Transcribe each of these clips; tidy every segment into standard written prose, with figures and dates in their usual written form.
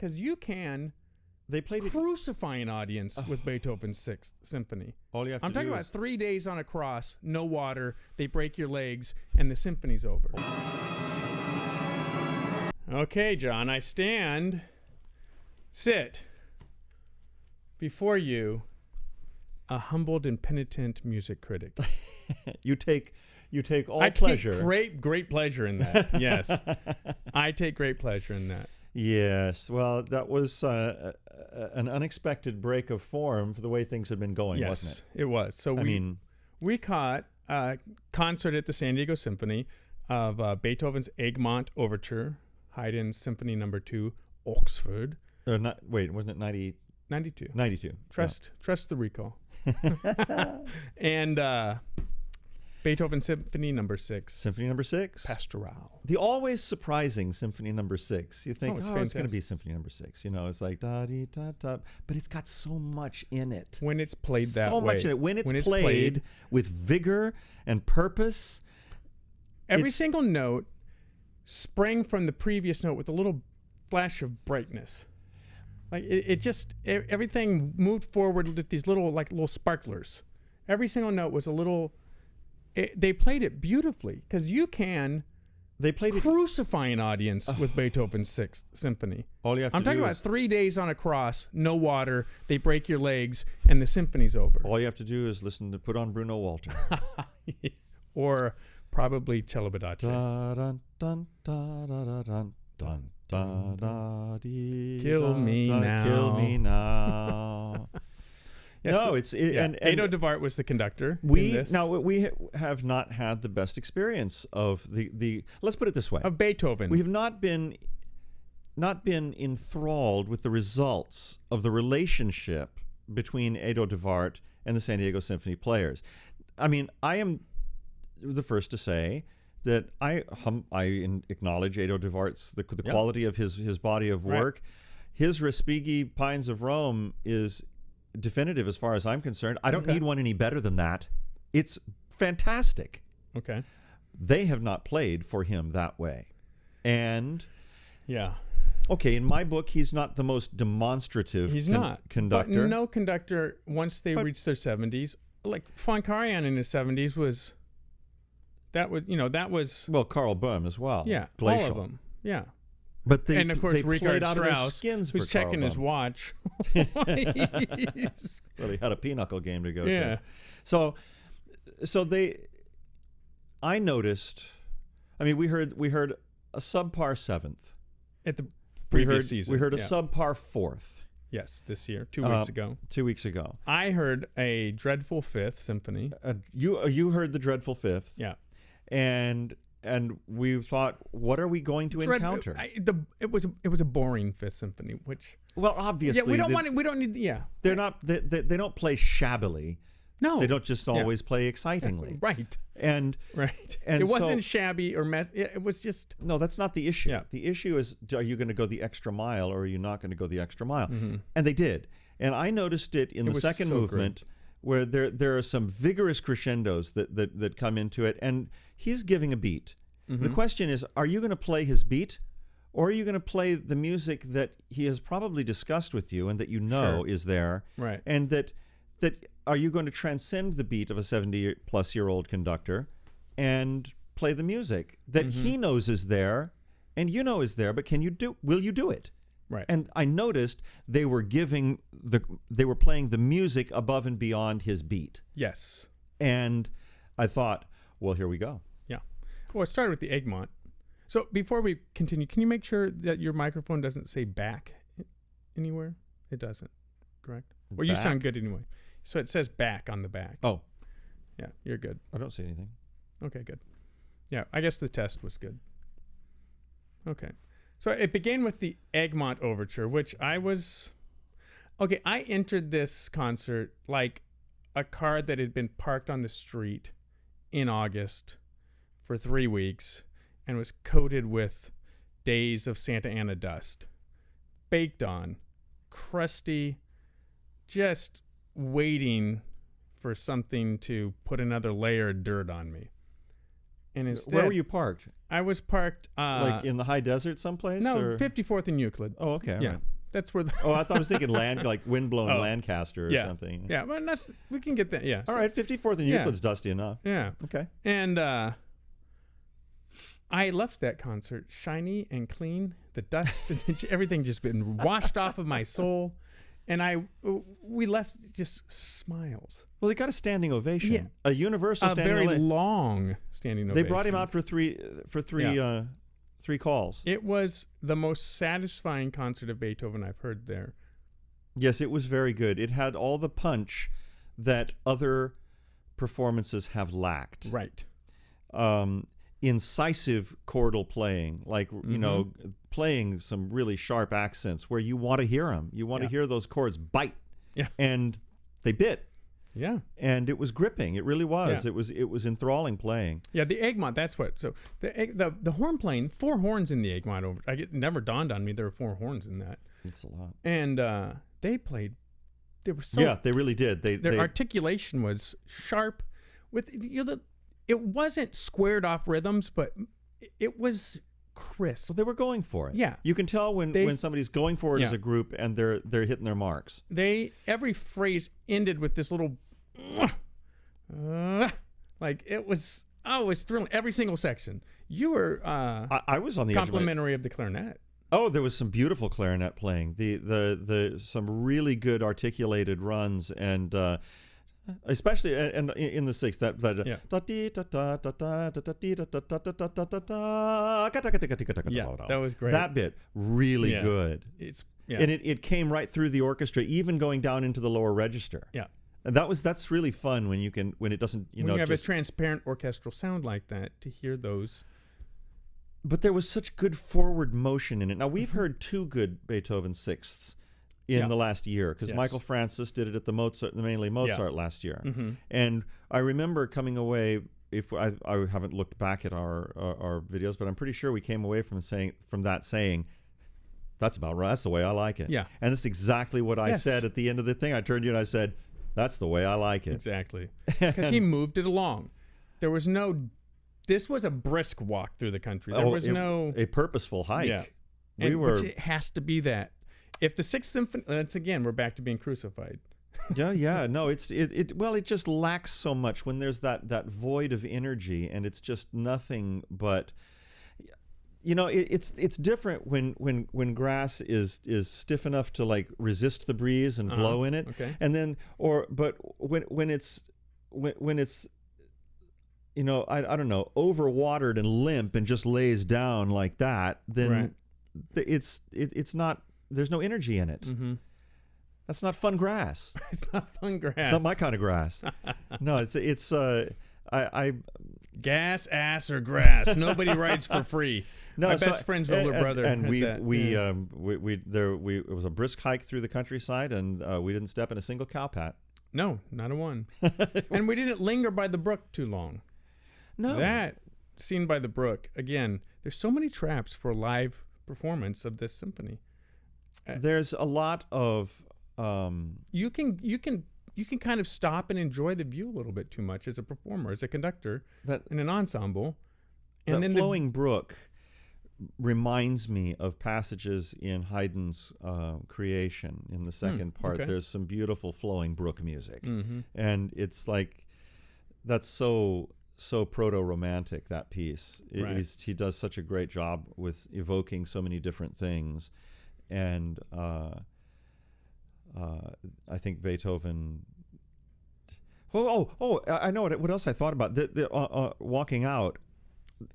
because you can They played it. crucify an audience with Beethoven's Sixth Symphony. All you have to I'm do talking about is 3 days on a cross, no water, they break your legs, and the symphony's over. Okay, John, I sit before you, a humbled and penitent music critic. you take all pleasure. I take great pleasure in that. Yes, I take great pleasure in that. Yes, well, that was an unexpected break of form for the way things had been going, wasn't it? Yes, it was. So we caught a concert at the San Diego Symphony of Beethoven's Egmont Overture, Haydn Symphony No. 2, Oxford. Wasn't it 92. 92. Trust the recall. And Beethoven Symphony No. 6. Symphony No. 6. Pastoral. The always surprising Symphony No. 6. You think, it's it's going to be Symphony No. 6. You know, it's like da-dee-da-da. But it's got so much in it. When it's played that way. So much in it. When it's played with vigor and purpose. Every single note sprang from the previous note with a little flash of brightness. Like it just, everything moved forward with these little sparklers. Every single note was a little... they played it beautifully because you can crucify an audience with Beethoven's Sixth Symphony. All you have to I'm talking do about is 3 days on a cross, no water, they break your legs, and the symphony's over. All you have to do is put on Bruno Walter. Or probably Celibidache. Dun, dun, dun, dun, dun, dun, dun, dun, dee, Kill me now. Kill me now. Yes, no, and Edo de Wart was the conductor. We have not had the best experience of the. Let's put it this way: of Beethoven. We have not been enthralled with the results of the relationship between Edo de Wart and the San Diego Symphony players. I mean, I am the first to say that I acknowledge Edo de Wart's the quality of his body of work. Right. His Respighi Pines of Rome is definitive as far as I'm concerned. I don't need one any better than that. It's fantastic. Okay. They have not played for him that way. And yeah. Okay, in my book, he's not the most demonstrative conductor. But no conductor, once they reached their 70s, like Von Karajan in his 70s was... That was... Well, Karl Böhm as well. Yeah, Glacial. all of them. Yeah. But and of course, Richard Strauss, who's checking his watch. Well, he had a pinochle game to go to. So I noticed. I mean, we heard a subpar seventh at the previous season. We heard a subpar fourth. Yes, this year, 2 weeks ago. 2 weeks ago, I heard a dreadful fifth symphony. You heard the dreadful fifth. Yeah, and we thought, what are we going to encounter? It was a boring Fifth Symphony, which obviously we don't need. They're not. They don't play shabbily. No, they don't just always play excitingly. Right. And it wasn't shabby or mess. It was just no. That's not the issue. Yeah. The issue is, are you going to go the extra mile or are you not going to go the extra mile? Mm-hmm. And they did. And I noticed it in the second movement. Great. Where there are some vigorous crescendos that come into it, and he's giving a beat. Mm-hmm. The question is, are you going to play his beat, or are you going to play the music that he has probably discussed with you and that is there, right? And that are you going to transcend the beat of a 70-plus-year-old conductor and play the music that he knows is there and you know is there, but will you do it? Right. And I noticed they were playing the music above and beyond his beat. Yes. And I thought, well, here we go. Yeah. Well, it started with the Egmont. So before we continue, can you make sure that your microphone doesn't say back anywhere? It doesn't, correct? Well, you sound good anyway. So it says back on the back. Oh. Yeah, you're good. I don't see anything. Okay, good. Yeah, I guess the test was good. Okay. So it began with the Egmont Overture, which I entered this concert like a car that had been parked on the street in August for 3 weeks and was coated with days of Santa Ana dust. Baked on, crusty, just waiting for something to put another layer of dirt on me. And instead, where were you parked? I was parked... like in the high desert someplace? No, or? 54th and Euclid. Oh, okay. Yeah. Right. That's where the Oh, I was thinking like windblown Oh. Lancaster or Yeah. something. Yeah, but we can get that. Yeah. All right, 54th and Yeah. Euclid's dusty enough. Yeah. Okay. And I left that concert shiny and clean. The dust and everything just been washed off of my soul. And we left just smiles. Well, they got a standing ovation. Yeah. A universal A standing very ovation. long standing They ovation. brought him out for three calls. It was the most satisfying concert of Beethoven I've heard there. Yes, it was very good. It had all the punch that other performances have lacked. Right. Incisive chordal playing, like, you know, playing some really sharp accents where you want to hear them. You want to hear those chords bite. Yeah. And they bit. Yeah. And it was gripping. It really was. Yeah. It was enthralling playing. Yeah, the Egmont, that's what. So the horn playing, 4 horns in the Egmont. It never dawned on me there were 4 horns in that. It's a lot. And they played. They were so. Yeah, they really did. Their articulation was sharp. With it wasn't squared off rhythms, but it was crisp. Well, they were going for it. Yeah. You can tell when somebody's going for it as a group and they're hitting their marks. Every phrase ended with this little, like it was thrilling. Every single section. You were I was on the complimentary of the clarinet. Oh, there was some beautiful clarinet playing. The some really good articulated runs, and especially and in the sixth that that was great. That bit really good. And it came right through the orchestra, even going down into the lower register. Yeah. And that's really fun when it doesn't when you have a transparent orchestral sound like that, to hear those. But there was such good forward motion in it. Now, we've heard 2 good Beethoven sixths in the last year, because Michael Francis did it at the mainly Mozart last year. And I remember coming away, I haven't looked back at our videos, but I'm pretty sure we came away from that saying, that's about right. That's the way I like it. Yeah. And that's exactly what I said at the end of the thing. I turned to you and I said, that's the way I like it. Exactly. Because he moved it along. There was no... This was a brisk walk through the country. There was a purposeful hike. Yeah. Which it has to be that. If the Sixth Symphony, once again, we're back to being crucified. Yeah. No, it just lacks so much when there's that void of energy, and it's just nothing but. It's different when grass is stiff enough to like resist the breeze and blow in it, and then but when it's I don't know, overwatered and limp and just lays down like that, then it's not. There's no energy in it. That's not fun grass. It's not fun grass. It's not my kind of grass. No, it's gas, ass, or grass. Nobody rides for free. No, my best friend's older brother. And it was a brisk hike through the countryside, and we didn't step in a single cow pat. No, not a one. And we didn't linger by the brook too long. No. That scene by the brook, again, there's so many traps for live performance of this symphony. There's a lot of you can kind of stop and enjoy the view a little bit too much as a performer, as a conductor in an ensemble. And that then flowing brook reminds me of passages in Haydn's creation in the second part. Okay. There's some beautiful flowing brook music, and it's like that's so proto-romantic, that piece. He does such a great job with evoking so many different things, and I think Beethoven. I know what else I thought about. Walking out,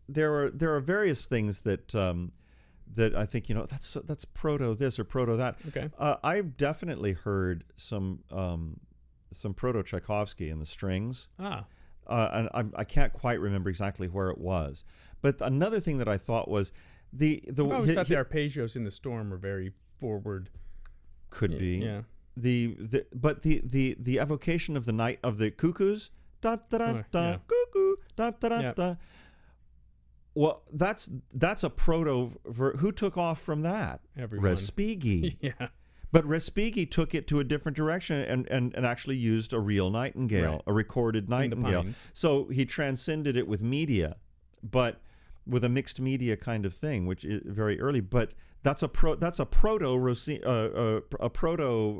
there are various things that I think that's proto this or proto that. Okay. I've definitely heard some proto Tchaikovsky in the strings. And I can't quite remember exactly where it was. But another thing that I thought was I always thought the arpeggios in the storm were very forward. Could be. Yeah. But the evocation of the night of the cuckoos, da da da da, cuckoo, da da da da. Well, that's a proto. Who took off from that? Everyone. Respighi. Yeah. But Respighi took it to a different direction and actually used a real nightingale, a recorded nightingale. So he transcended it with media. But with a mixed media kind of thing, which is very early. But that's a proto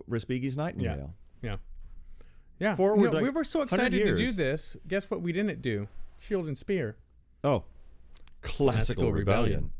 Respighi's Nightingale. Yeah. Forward, we like, were so 100 excited to do years. this. Guess what we didn't do? Shield and Spear. Oh, classical rebellion.